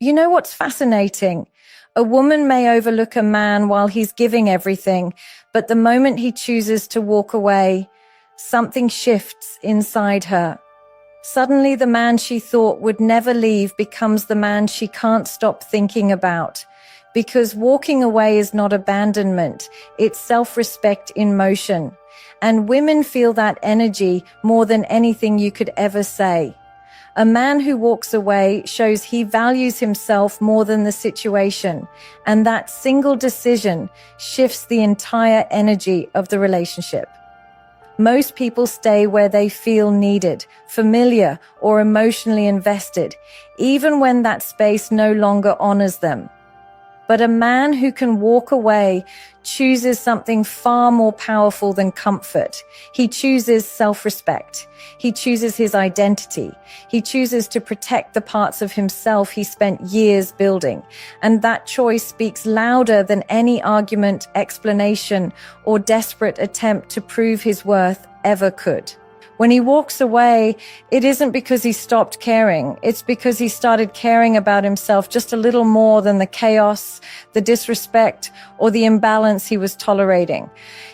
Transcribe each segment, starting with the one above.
You know what's fascinating? A woman may overlook a man while he's giving everything, but the moment he chooses to walk away, something shifts inside her. Suddenly, the man she thought would never leave becomes the man she can't stop thinking about. Because walking away is not abandonment, it's self-respect in motion. And women feel that energy more than anything you could ever say. A man who walks away shows he values himself more than the situation, and that single decision shifts the entire energy of the relationship. Most people stay where they feel needed, familiar, or emotionally invested, even when that space no longer honors them. But a man who can walk away chooses something far more powerful than comfort. He chooses self-respect. He chooses his identity. He chooses to protect the parts of himself he spent years building. And that choice speaks louder than any argument, explanation, or desperate attempt to prove his worth ever could. When he walks away, it isn't because he stopped caring. It's because he started caring about himself just a little more than the chaos, the disrespect, or the imbalance he was tolerating.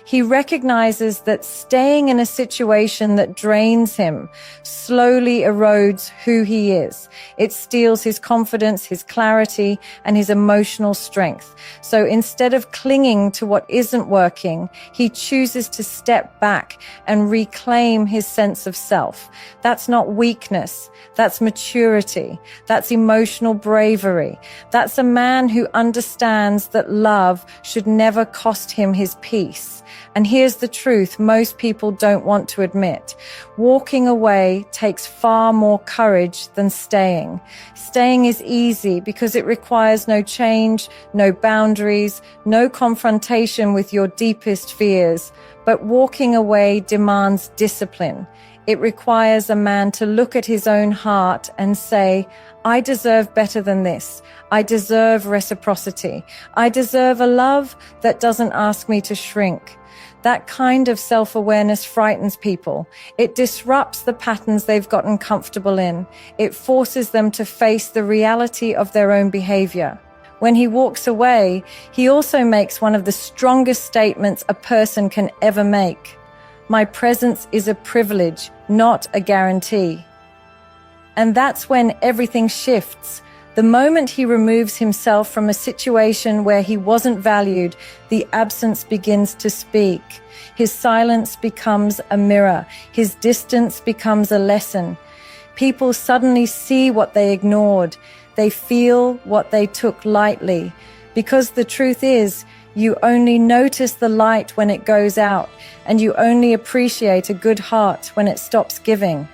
He recognizes that staying in a situation that drains him slowly erodes who he is. It steals his confidence, his clarity, and his emotional strength. So instead of clinging to what isn't working, he chooses to step back and reclaim his sense of self. That's not weakness. That's maturity. That's emotional bravery. That's a man who understands that love should never cost him his peace. And here's the truth most people don't want to admit. Walking away takes far more courage than staying. Staying is easy because it requires no change, no boundaries, no confrontation with your deepest fears. But walking away demands discipline. It requires a man to look at his own heart and say, I deserve better than this. I deserve reciprocity. I deserve a love that doesn't ask me to shrink. That kind of self-awareness frightens people. It disrupts the patterns they've gotten comfortable in. It forces them to face the reality of their own behavior. When he walks away, he also makes one of the strongest statements a person can ever make. My presence is a privilege, not a guarantee. And that's when everything shifts. The moment he removes himself from a situation where he wasn't valued, the absence begins to speak. His silence becomes a mirror. His distance becomes a lesson. People suddenly see what they ignored. They feel what they took lightly. Because the truth is, you only notice the light when it goes out, and you only appreciate a good heart when it stops giving.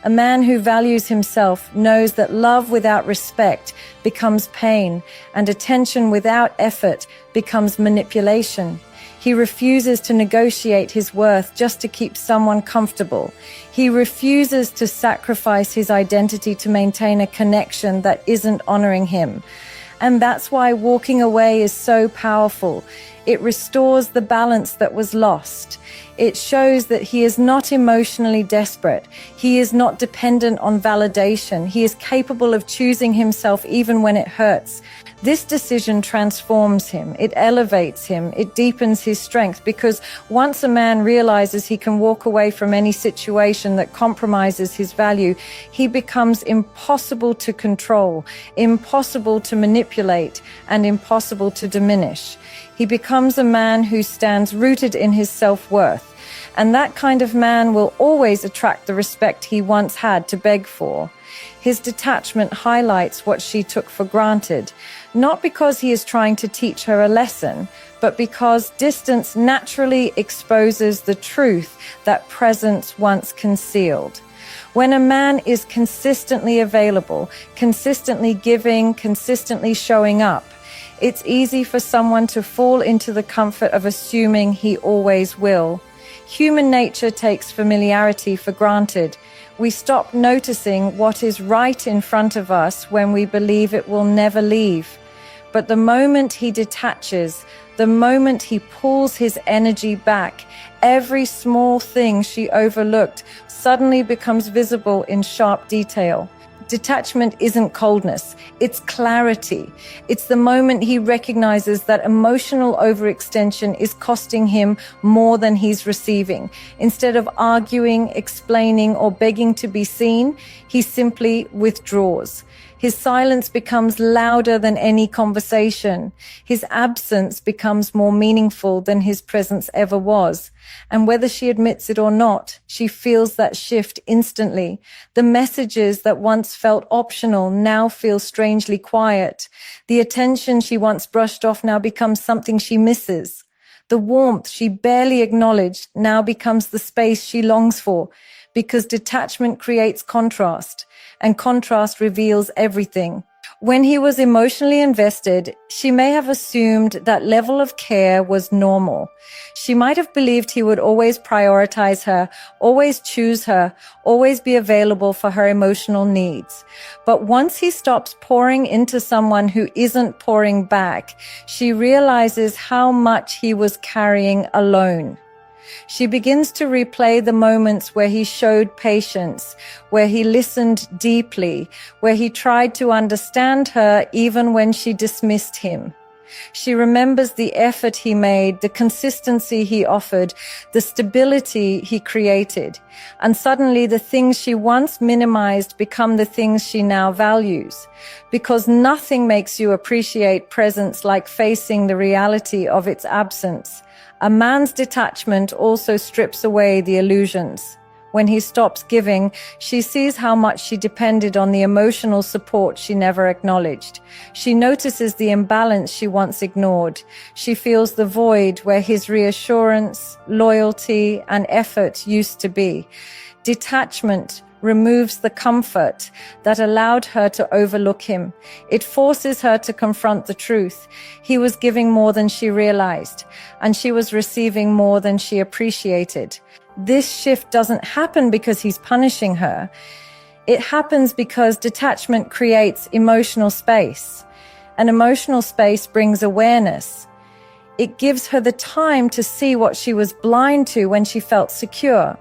A man who values himself knows that love without respect becomes pain, and attention without effort becomes manipulation. He refuses to negotiate his worth just to keep someone comfortable. He refuses to sacrifice his identity to maintain a connection that isn't honoring him. And that's why walking away is so powerful. It restores the balance that was lost. It shows that he is not emotionally desperate. He is not dependent on validation. He is capable of choosing himself even when it hurts. This decision transforms him. It elevates him. It deepens his strength, because once a man realizes he can walk away from any situation that compromises his value, he becomes impossible to control, impossible to manipulate, and impossible to diminish. He becomes a man who stands rooted in his self-worth. And that kind of man will always attract the respect he once had to beg for. His detachment highlights what she took for granted, not because he is trying to teach her a lesson, but because distance naturally exposes the truth that presence once concealed. When a man is consistently available, consistently giving, consistently showing up, it's easy for someone to fall into the comfort of assuming he always will. Human nature takes familiarity for granted. We stop noticing what is right in front of us when we believe it will never leave. But the moment he detaches, the moment he pulls his energy back, every small thing she overlooked suddenly becomes visible in sharp detail. Detachment isn't coldness, it's clarity. It's the moment he recognizes that emotional overextension is costing him more than he's receiving. Instead of arguing, explaining, or begging to be seen, he simply withdraws. His silence becomes louder than any conversation. His absence becomes more meaningful than his presence ever was. And whether she admits it or not, she feels that shift instantly. The messages that once felt optional now feel strangely quiet. The attention she once brushed off now becomes something she misses. The warmth she barely acknowledged now becomes the space she longs for, because detachment creates contrast, and contrast reveals everything. When he was emotionally invested, she may have assumed that level of care was normal. She might have believed he would always prioritize her, always choose her, always be available for her emotional needs. But once he stops pouring into someone who isn't pouring back, she realizes how much he was carrying alone. She begins to replay the moments where he showed patience, where he listened deeply, where he tried to understand her even when she dismissed him. She remembers the effort he made, the consistency he offered, the stability he created. And suddenly the things she once minimized become the things she now values. Because nothing makes you appreciate presence like facing the reality of its absence. A man's detachment also strips away the illusions. When he stops giving, she sees how much she depended on the emotional support she never acknowledged. She notices the imbalance she once ignored. She feels the void where his reassurance, loyalty, and effort used to be. Detachment removes the comfort that allowed her to overlook him. It forces her to confront the truth. He was giving more than she realized, and she was receiving more than she appreciated. This shift doesn't happen because he's punishing her. It happens because detachment creates emotional space. And emotional space brings awareness. It gives her the time to see what she was blind to when she felt secure.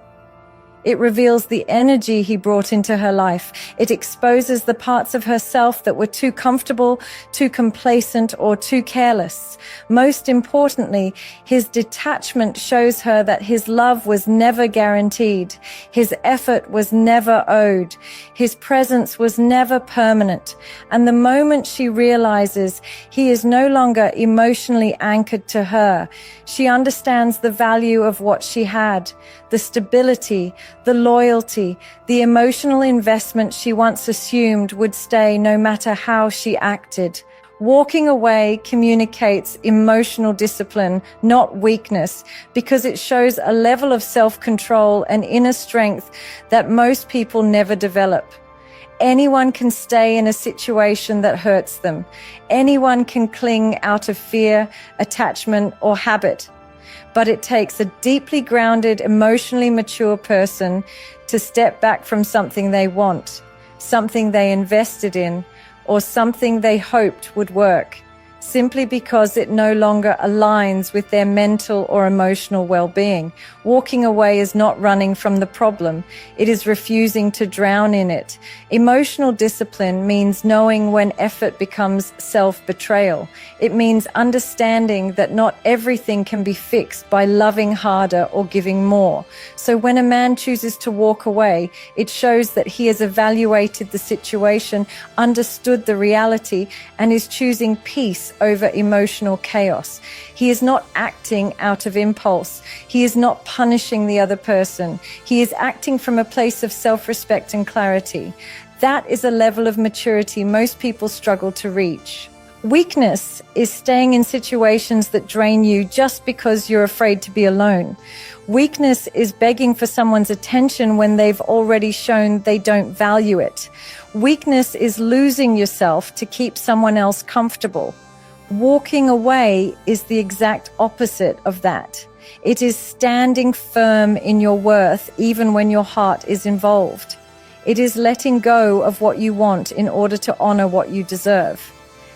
It reveals the energy he brought into her life. It exposes the parts of herself that were too comfortable, too complacent, or too careless. Most importantly, his detachment shows her that his love was never guaranteed. His effort was never owed. His presence was never permanent. And the moment she realizes he is no longer emotionally anchored to her, she understands the value of what she had, the stability, the loyalty, the emotional investment she once assumed would stay no matter how she acted. Walking away communicates emotional discipline, not weakness, because it shows a level of self-control and inner strength that most people never develop. Anyone can stay in a situation that hurts them. Anyone can cling out of fear, attachment, or habit. But it takes a deeply grounded, emotionally mature person to step back from something they want, something they invested in, or something they hoped would work, simply because it no longer aligns with their mental or emotional well-being. Walking away is not running from the problem. It is refusing to drown in it. Emotional discipline means knowing when effort becomes self-betrayal. It means understanding that not everything can be fixed by loving harder or giving more. So when a man chooses to walk away, it shows that he has evaluated the situation, understood the reality, and is choosing peace over emotional chaos. He is not acting out of impulse. He is not punishing the other person. He is acting from a place of self-respect and clarity. That is a level of maturity most people struggle to reach. Weakness is staying in situations that drain you just because you're afraid to be alone. Weakness is begging for someone's attention when they've already shown they don't value it. Weakness is losing yourself to keep someone else comfortable. Walking away is the exact opposite of that. It is standing firm in your worth even when your heart is involved. It is letting go of what you want in order to honor what you deserve.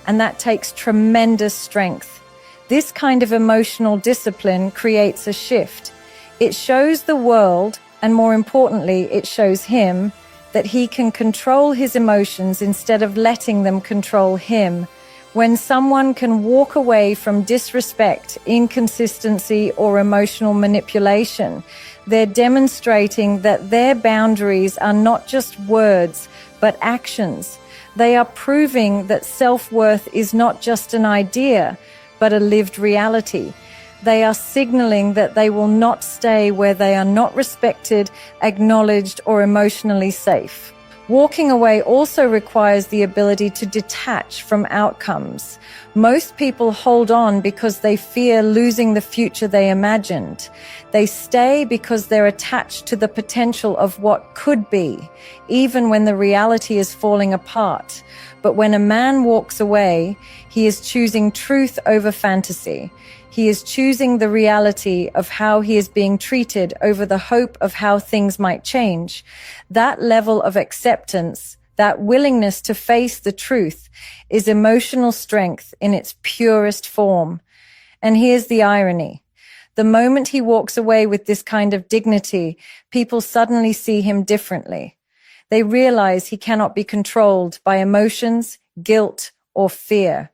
And that takes tremendous strength. This kind of emotional discipline creates a shift. It shows the world, and more importantly, it shows him, that he can control his emotions instead of letting them control him. When someone can walk away from disrespect, inconsistency, or emotional manipulation, they're demonstrating that their boundaries are not just words, but actions. They are proving that self-worth is not just an idea, but a lived reality. They are signaling that they will not stay where they are not respected, acknowledged, or emotionally safe. Walking away also requires the ability to detach from outcomes. Most people hold on because they fear losing the future they imagined. They stay because they're attached to the potential of what could be, even when the reality is falling apart. But when a man walks away, he is choosing truth over fantasy. He is choosing the reality of how he is being treated over the hope of how things might change. That level of acceptance, that willingness to face the truth, is emotional strength in its purest form. And here's the irony. The moment he walks away with this kind of dignity, people suddenly see him differently. They realize he cannot be controlled by emotions, guilt, or fear.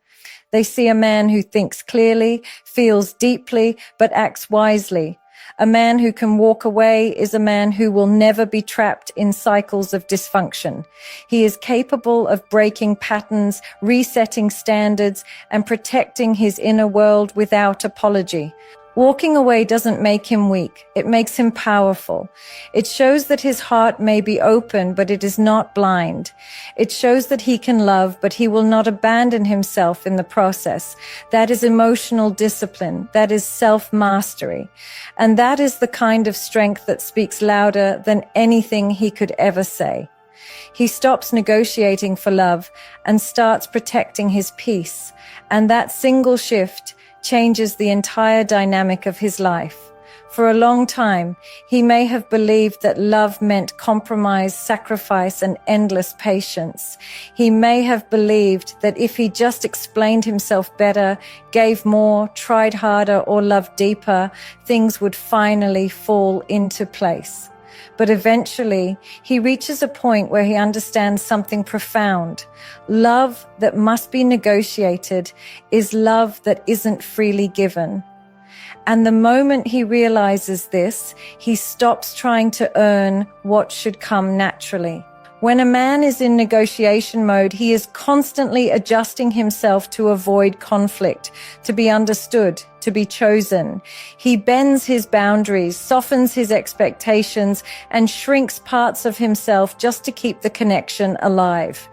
They see a man who thinks clearly, feels deeply, but acts wisely. A man who can walk away is a man who will never be trapped in cycles of dysfunction. He is capable of breaking patterns, resetting standards, and protecting his inner world without apology. Walking away doesn't make him weak. It makes him powerful. It shows that his heart may be open, but it is not blind. It shows that he can love, but he will not abandon himself in the process. That is emotional discipline. That is self-mastery. And that is the kind of strength that speaks louder than anything he could ever say. He stops negotiating for love and starts protecting his peace. And that single shift changes the entire dynamic of his life. For a long time, he may have believed that love meant compromise, sacrifice, and endless patience. He may have believed that if he just explained himself better, gave more, tried harder, or loved deeper, things would finally fall into place. But eventually, he reaches a point where he understands something profound. Love that must be negotiated is love that isn't freely given. And the moment he realizes this, he stops trying to earn what should come naturally. When a man is in negotiation mode, he is constantly adjusting himself to avoid conflict, to be understood, to be chosen. He bends his boundaries, softens his expectations, and shrinks parts of himself just to keep the connection alive.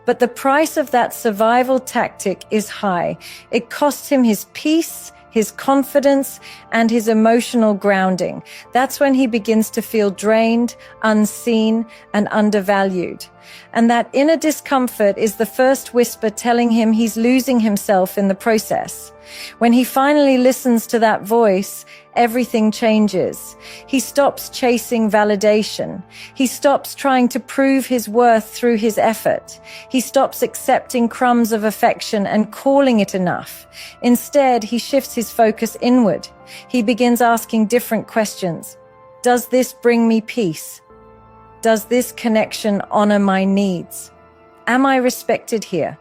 But the price of that survival tactic is high. It costs him his peace, his confidence, and his emotional grounding. That's when he begins to feel drained, unseen, and undervalued. And that inner discomfort is the first whisper telling him he's losing himself in the process. When he finally listens to that voice, everything changes. He stops chasing validation. He stops trying to prove his worth through his effort. He stops accepting crumbs of affection and calling it enough. Instead, he shifts his focus inward. He begins asking different questions. Does this bring me peace? Does this connection honor my needs? Am I respected here?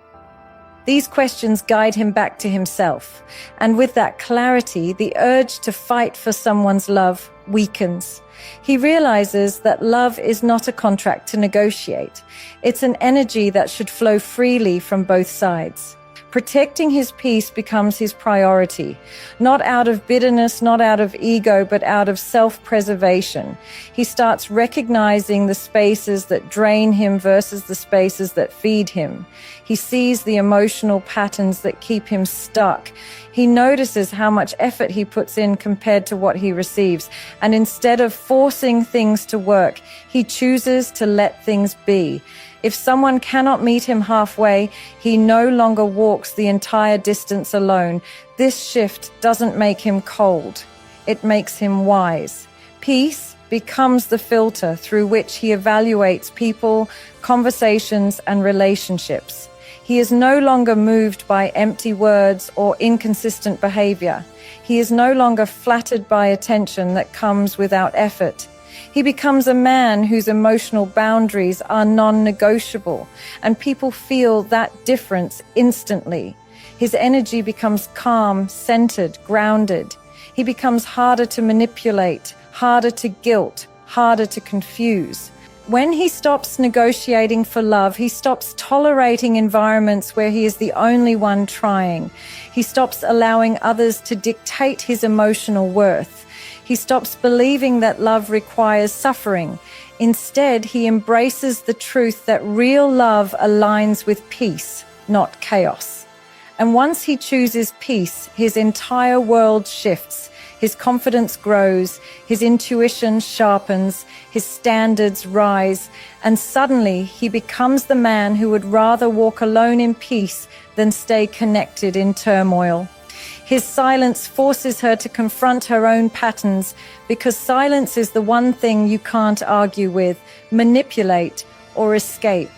These questions guide him back to himself. And with that clarity, the urge to fight for someone's love weakens. He realizes that love is not a contract to negotiate. It's an energy that should flow freely from both sides. Protecting his peace becomes his priority, not out of bitterness, not out of ego, but out of self-preservation. He starts recognizing the spaces that drain him versus the spaces that feed him. He sees the emotional patterns that keep him stuck. He notices how much effort he puts in compared to what he receives. And instead of forcing things to work, he chooses to let things be. If someone cannot meet him halfway, he no longer walks the entire distance alone. This shift doesn't make him cold. It makes him wise. Peace becomes the filter through which he evaluates people, conversations, and relationships. He is no longer moved by empty words or inconsistent behavior. He is no longer flattered by attention that comes without effort. He becomes a man whose emotional boundaries are non-negotiable, and people feel that difference instantly. His energy becomes calm, centered, grounded. He becomes harder to manipulate, harder to guilt, harder to confuse. When he stops negotiating for love, he stops tolerating environments where he is the only one trying. He stops allowing others to dictate his emotional worth. He stops believing that love requires suffering. Instead, he embraces the truth that real love aligns with peace, not chaos. And once he chooses peace, his entire world shifts. His confidence grows, his intuition sharpens, his standards rise, and suddenly he becomes the man who would rather walk alone in peace than stay connected in turmoil. His silence forces her to confront her own patterns, because silence is the one thing you can't argue with, manipulate, or escape.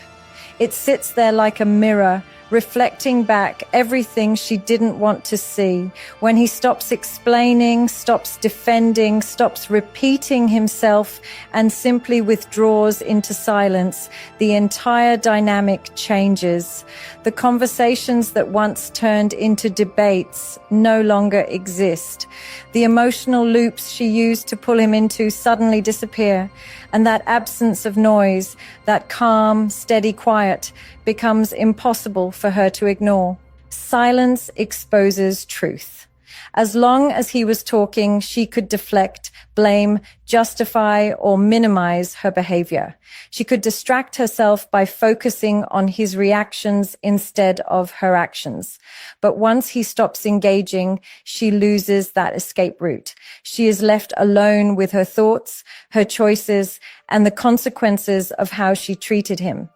It sits there like a mirror, reflecting back everything she didn't want to see. When he stops explaining, stops defending, stops repeating himself, and simply withdraws into silence, the entire dynamic changes. The conversations that once turned into debates no longer exist. The emotional loops she used to pull him into suddenly disappear, and that absence of noise, that calm, steady quiet, becomes impossible for her to ignore. Silence exposes truth. As long as he was talking, she could deflect, blame, justify, or minimize her behavior. She could distract herself by focusing on his reactions instead of her actions. But once he stops engaging, she loses that escape route. She is left alone with her thoughts, her choices, and the consequences of how she treated him.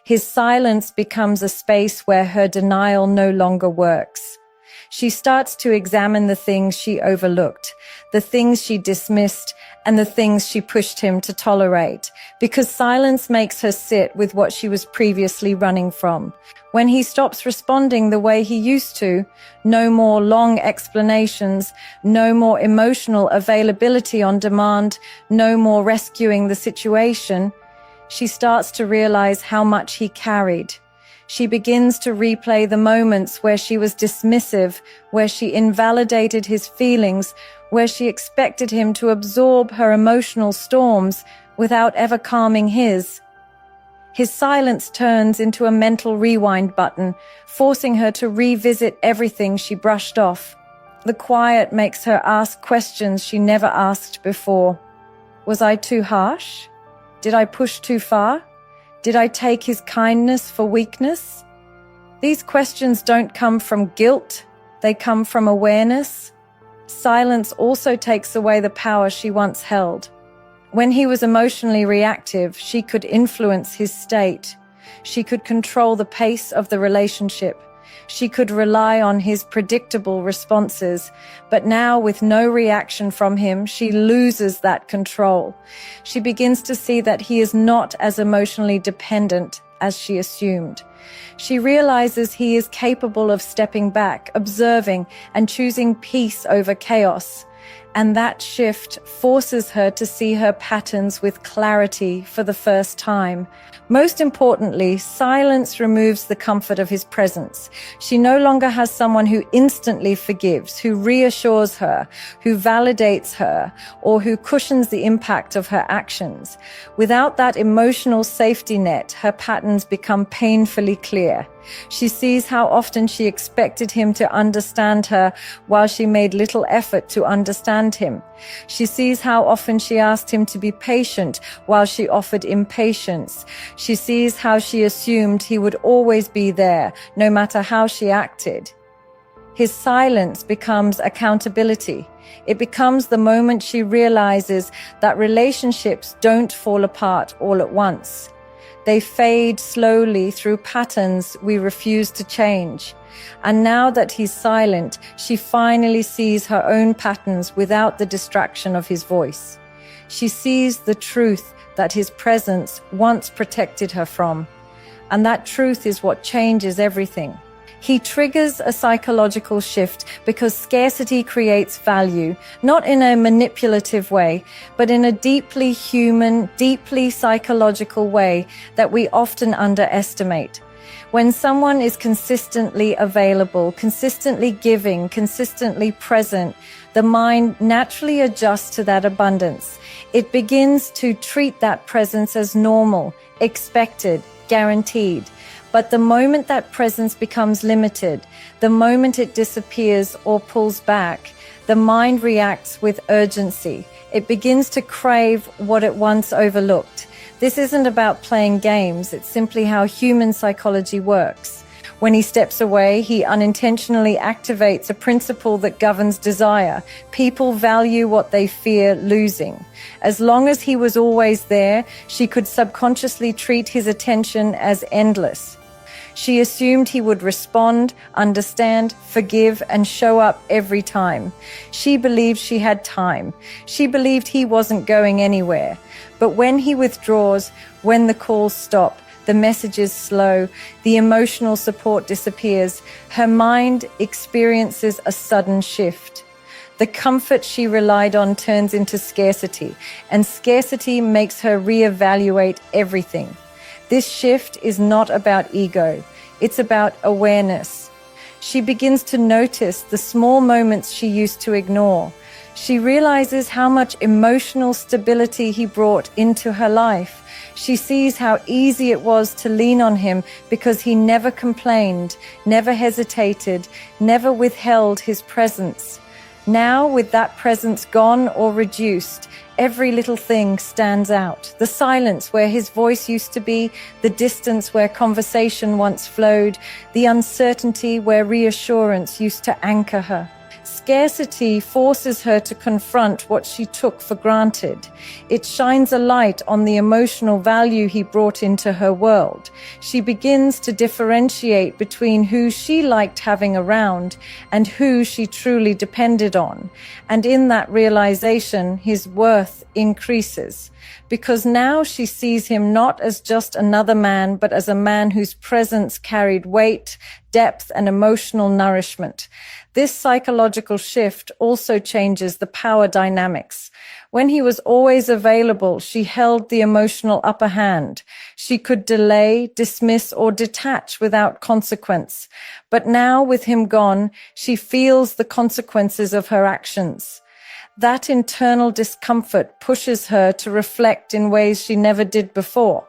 His silence becomes a space where her denial no longer works. She starts to examine the things she overlooked, the things she dismissed, and the things she pushed him to tolerate, because silence makes her sit with what she was previously running from. When he stops responding the way he used to, no more long explanations, no more emotional availability on demand, no more rescuing the situation, she starts to realize how much he carried. She begins to replay the moments where she was dismissive, where she invalidated his feelings, where she expected him to absorb her emotional storms without ever calming his. His silence turns into a mental rewind button, forcing her to revisit everything she brushed off. The quiet makes her ask questions she never asked before. Was I too harsh? Did I push too far? Did I take his kindness for weakness? These questions don't come from guilt, they come from awareness. Silence also takes away the power she once held. When he was emotionally reactive, she could influence his state. She could control the pace of the relationship. She could rely on his predictable responses, but now with no reaction from him, she loses that control. She begins to see that he is not as emotionally dependent as she assumed. She realizes he is capable of stepping back, observing, and choosing peace over chaos. And that shift forces her to see her patterns with clarity for the first time. Most importantly, silence removes the comfort of his presence. She no longer has someone who instantly forgives, who reassures her, who validates her, or who cushions the impact of her actions. Without that emotional safety net, her patterns become painfully clear. She sees how often she expected him to understand her while she made little effort to understand him. She sees how often she asked him to be patient while she offered impatience. She sees how she assumed he would always be there, no matter how she acted. His silence becomes accountability. It becomes the moment she realizes that relationships don't fall apart all at once. They fade slowly through patterns we refuse to change. And now that he's silent, she finally sees her own patterns without the distraction of his voice. She sees the truth that his presence once protected her from. And that truth is what changes everything. He triggers a psychological shift because scarcity creates value, not in a manipulative way, but in a deeply human, deeply psychological way that we often underestimate. When someone is consistently available, consistently giving, consistently present, the mind naturally adjusts to that abundance. It begins to treat that presence as normal, expected, guaranteed. But the moment that presence becomes limited, the moment it disappears or pulls back, the mind reacts with urgency. It begins to crave what it once overlooked. This isn't about playing games, it's simply how human psychology works. When he steps away, he unintentionally activates a principle that governs desire. People value what they fear losing. As long as he was always there, she could subconsciously treat his attention as endless. She assumed he would respond, understand, forgive, and show up every time. She believed she had time. She believed he wasn't going anywhere. But when he withdraws, when the calls stop, the messages slow, the emotional support disappears, her mind experiences a sudden shift. The comfort she relied on turns into scarcity, and scarcity makes her reevaluate everything. This shift is not about ego, it's about awareness. She begins to notice the small moments she used to ignore. She realizes how much emotional stability he brought into her life. She sees how easy it was to lean on him because he never complained, never hesitated, never withheld his presence. Now, with that presence gone or reduced, every little thing stands out. The silence where his voice used to be, the distance where conversation once flowed, the uncertainty where reassurance used to anchor her. Scarcity forces her to confront what she took for granted. It shines a light on the emotional value he brought into her world. She begins to differentiate between who she liked having around and who she truly depended on. And in that realization, his worth increases. Because now she sees him not as just another man, but as a man whose presence carried weight, depth, and emotional nourishment. This psychological shift also changes the power dynamics. When he was always available, she held the emotional upper hand. She could delay, dismiss, or detach without consequence. But now, with him gone, she feels the consequences of her actions. That internal discomfort pushes her to reflect in ways she never did before.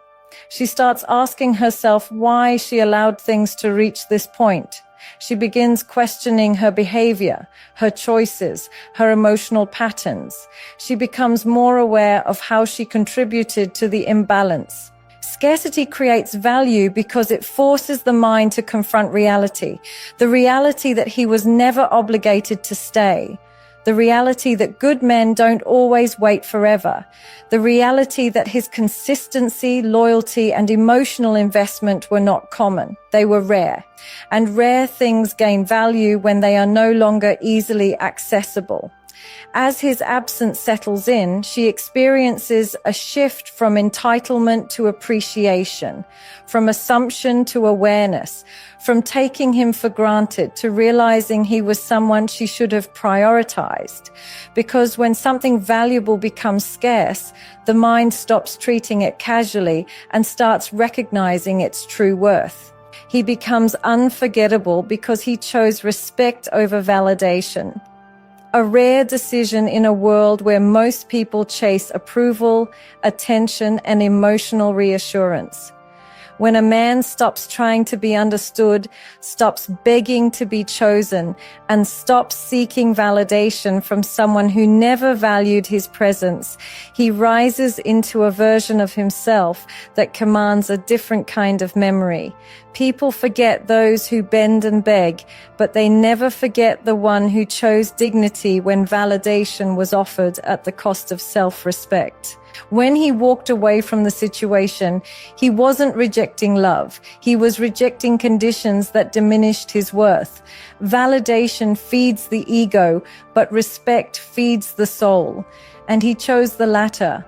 She starts asking herself why she allowed things to reach this point. She begins questioning her behavior, her choices, her emotional patterns. She becomes more aware of how she contributed to the imbalance. Scarcity creates value because it forces the mind to confront reality, the reality that he was never obligated to stay. The reality that good men don't always wait forever. The reality that his consistency, loyalty, and emotional investment were not common. They were rare. And rare things gain value when they are no longer easily accessible. As his absence settles in, she experiences a shift from entitlement to appreciation, from assumption to awareness, from taking him for granted to realizing he was someone she should have prioritized. Because when something valuable becomes scarce, the mind stops treating it casually and starts recognizing its true worth. He becomes unforgettable because he chose respect over validation. A rare decision in a world where most people chase approval, attention, and emotional reassurance. When a man stops trying to be understood, stops begging to be chosen, and stops seeking validation from someone who never valued his presence, he rises into a version of himself that commands a different kind of memory. People forget those who bend and beg, but they never forget the one who chose dignity when validation was offered at the cost of self-respect. When he walked away from the situation, he wasn't rejecting love. He was rejecting conditions that diminished his worth. Validation feeds the ego, but respect feeds the soul. And he chose the latter.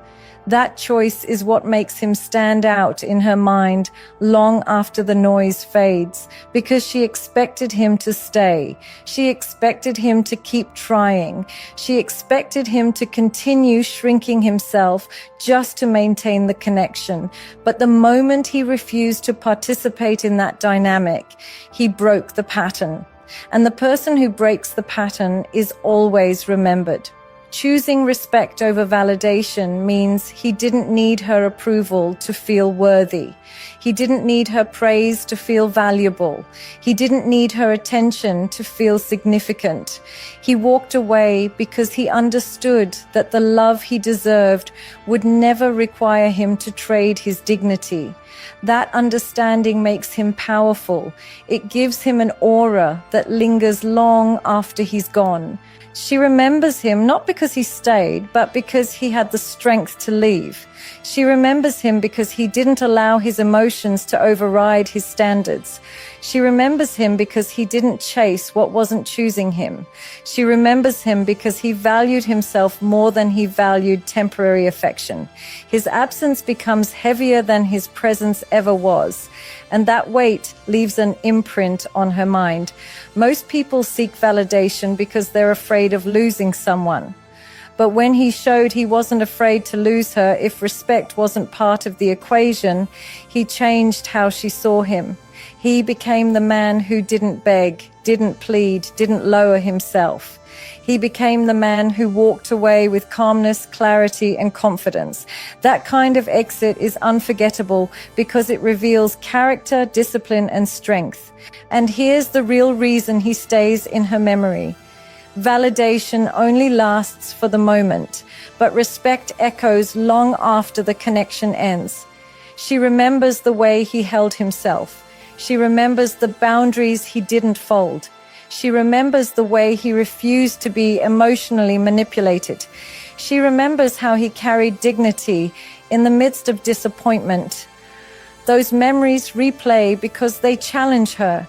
That choice is what makes him stand out in her mind long after the noise fades, because she expected him to stay. She expected him to keep trying. She expected him to continue shrinking himself just to maintain the connection. But the moment he refused to participate in that dynamic, he broke the pattern. And the person who breaks the pattern is always remembered. Choosing respect over validation means he didn't need her approval to feel worthy. He didn't need her praise to feel valuable. He didn't need her attention to feel significant. He walked away because he understood that the love he deserved would never require him to trade his dignity. That understanding makes him powerful. It gives him an aura that lingers long after he's gone. She remembers him not because he stayed, but because he had the strength to leave. She remembers him because he didn't allow his emotions to override his standards. She remembers him because he didn't chase what wasn't choosing him. She remembers him because he valued himself more than he valued temporary affection. His absence becomes heavier than his presence ever was, and that weight leaves an imprint on her mind. Most people seek validation because they're afraid of losing someone. But when he showed he wasn't afraid to lose her if respect wasn't part of the equation, he changed how she saw him. He became the man who didn't beg, didn't plead, didn't lower himself. He became the man who walked away with calmness, clarity, and confidence. That kind of exit is unforgettable because it reveals character, discipline, and strength. And here's the real reason he stays in her memory. Validation only lasts for the moment, but respect echoes long after the connection ends. She remembers the way he held himself. She remembers the boundaries he didn't fold. She remembers the way he refused to be emotionally manipulated. She remembers how he carried dignity in the midst of disappointment. Those memories replay because they challenge her.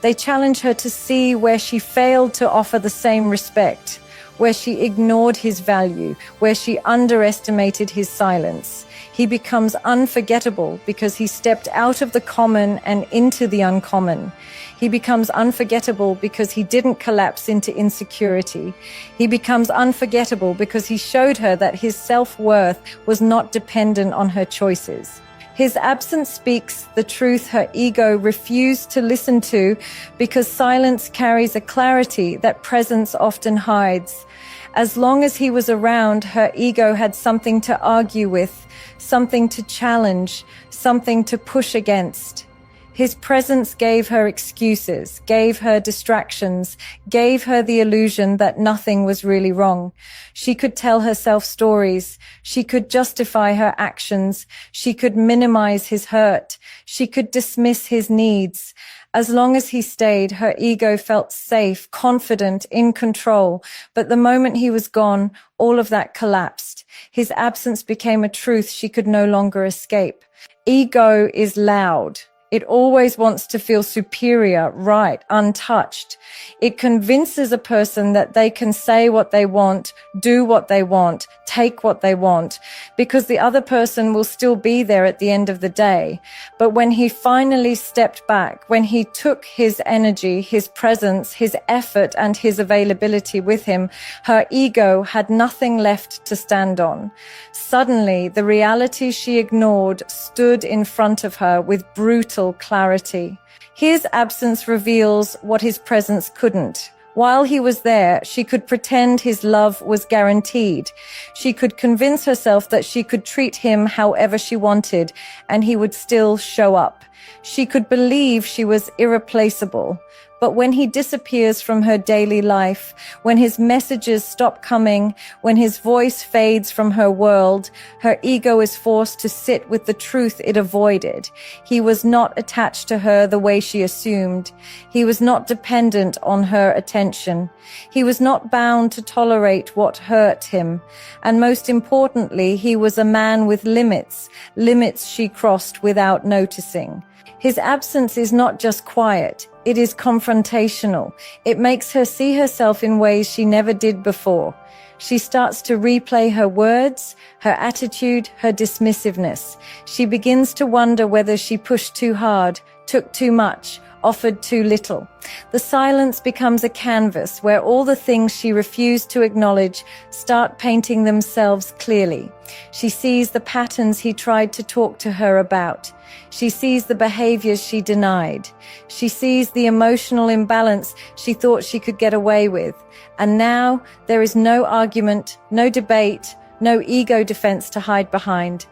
They challenge her to see where she failed to offer the same respect, where she ignored his value, where she underestimated his silence. He becomes unforgettable because he stepped out of the common and into the uncommon. He becomes unforgettable because he didn't collapse into insecurity. He becomes unforgettable because he showed her that his self-worth was not dependent on her choices. His absence speaks the truth her ego refused to listen to because silence carries a clarity that presence often hides. As long as he was around, her ego had something to argue with, something to challenge, something to push against. His presence gave her excuses, gave her distractions, gave her the illusion that nothing was really wrong. She could tell herself stories. She could justify her actions. She could minimize his hurt. She could dismiss his needs. As long as he stayed, her ego felt safe, confident, in control. But the moment he was gone, all of that collapsed. His absence became a truth she could no longer escape. Ego is loud. It always wants to feel superior, right, untouched. It convinces a person that they can say what they want, do what they want, take what they want, because the other person will still be there at the end of the day. But when he finally stepped back, when he took his energy, his presence, his effort, and his availability with him, her ego had nothing left to stand on. Suddenly, the reality she ignored stood in front of her with brutal clarity. His absence reveals what his presence couldn't. While he was there, she could pretend his love was guaranteed. She could convince herself that she could treat him however she wanted, and he would still show up. She could believe she was irreplaceable. But when he disappears from her daily life, when his messages stop coming, when his voice fades from her world, her ego is forced to sit with the truth it avoided. He was not attached to her the way she assumed. He was not dependent on her attention. He was not bound to tolerate what hurt him. And most importantly, he was a man with limits, limits she crossed without noticing. His absence is not just quiet, it is confrontational. It makes her see herself in ways she never did before. She starts to replay her words, her attitude, her dismissiveness. She begins to wonder whether she pushed too hard, took too much, offered too little. The silence becomes a canvas where all the things she refused to acknowledge start painting themselves clearly. She sees the patterns he tried to talk to her about. She sees the behaviors she denied. She sees the emotional imbalance she thought she could get away with. And now there is no argument, no debate, no ego defense to hide behind.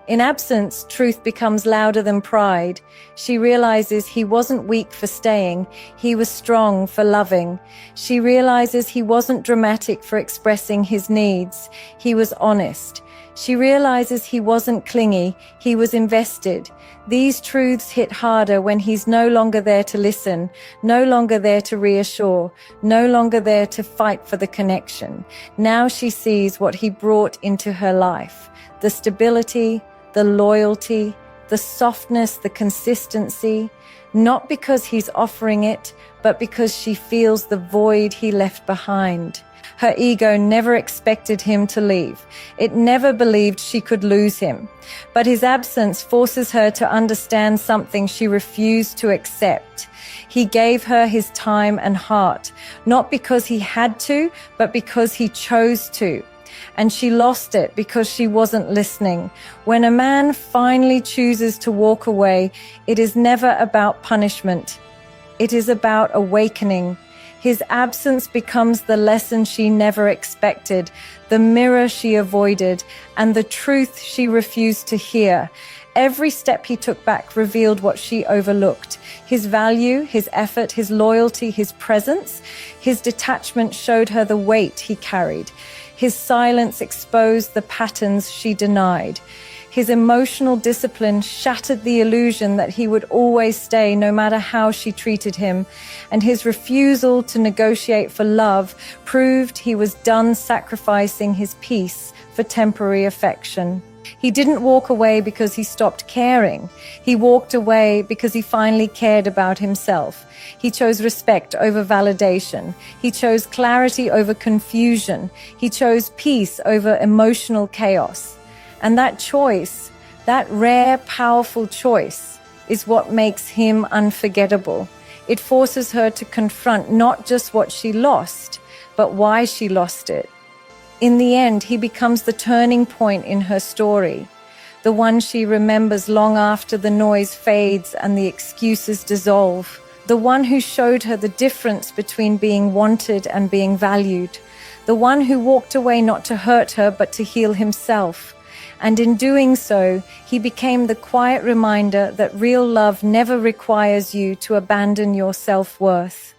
In absence, truth becomes louder than pride. She realizes he wasn't weak for staying, he was strong for loving. She realizes he wasn't dramatic for expressing his needs, he was honest. She realizes he wasn't clingy, he was invested. These truths hit harder when he's no longer there to listen, no longer there to reassure, no longer there to fight for the connection. Now she sees what he brought into her life: the stability, the loyalty, the softness, the consistency, not because he's offering it, but because she feels the void he left behind. Her ego never expected him to leave. It never believed she could lose him. But his absence forces her to understand something she refused to accept. He gave her his time and heart, not because he had to, but because he chose to. And she lost it because she wasn't listening. When a man finally chooses to walk away, it is never about punishment. It is about awakening. His absence becomes the lesson she never expected, the mirror she avoided, and the truth she refused to hear. Every step he took back revealed what she overlooked: his value, his effort, his loyalty, his presence. His detachment showed her the weight he carried. His silence exposed the patterns she denied. His emotional discipline shattered the illusion that he would always stay no matter how she treated him. And his refusal to negotiate for love proved he was done sacrificing his peace for temporary affection. He didn't walk away because he stopped caring. He walked away because he finally cared about himself. He chose respect over validation. He chose clarity over confusion. He chose peace over emotional chaos. And that choice, that rare, powerful choice, is what makes him unforgettable. It forces her to confront not just what she lost, but why she lost it. In the end, he becomes the turning point in her story, the one she remembers long after the noise fades and the excuses dissolve, the one who showed her the difference between being wanted and being valued, the one who walked away not to hurt her but to heal himself. And in doing so, he became the quiet reminder that real love never requires you to abandon your self-worth.